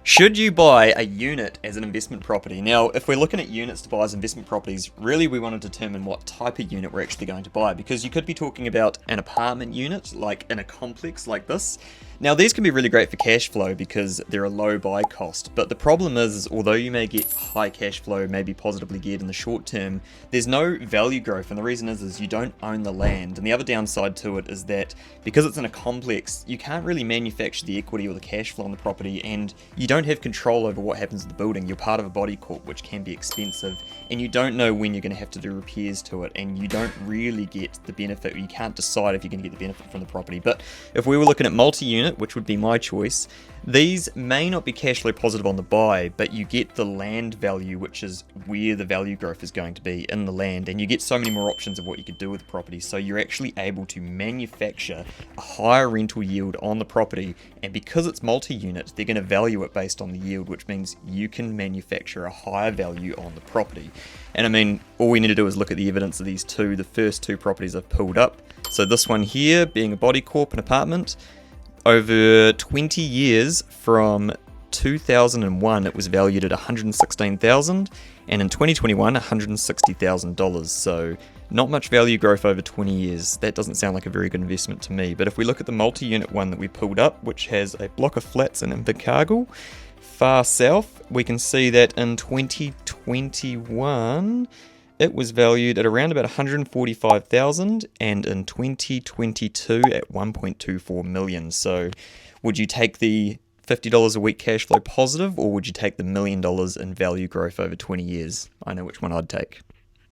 Should you buy a unit as an investment property? Now, if we're looking at units to buy as investment properties, really we want to determine what type of unit we're actually going to buy, because you could be talking about an apartment unit, like in a complex like this. Now, these can be really great for cash flow because they're a low buy cost, but the problem is although you may get high cash flow, maybe positively geared in the short term, there's no value growth, and the reason is you don't own the land. And the other downside to it is that because it's in a complex, you can't really manufacture the equity or the cash flow on the property, and you don't have control over what happens to the building. You're part of a body-corp, which can be expensive, and you don't know when you're going to have to do repairs to it, and you don't really get the benefit, or you can't decide if you're going to get the benefit from the property. But if we were looking at multi-unit, which would be my choice, these may not be cash flow positive on the buy, but you get the land value, which is where the value growth is going to be in the land, and you get so many more options of what you could do with the property. So you're actually able to manufacture a higher rental yield on the property, and because it's multi-unit, they're going to value it based on the yield, which means you can manufacture a higher value on the property. And I mean, all we need to do is look at the evidence of these two, the first two properties I've pulled up. So this one here being a body-corp, an apartment, over 20 years from 2001 it was valued at $116,000, and in 2021 $160,000. So not much value growth over 20 years. That doesn't sound like a very good investment to me. But if we look at the multi-unit one that we pulled up, which has a block of flats in Invercargill, far south, we can see that in 2021 it was valued at around about $145,000, and in 2022 at $1.24 million. So would you take the $50 a week cash flow positive, or would you take the $1 million in value growth over 20 years? I know which one I'd take.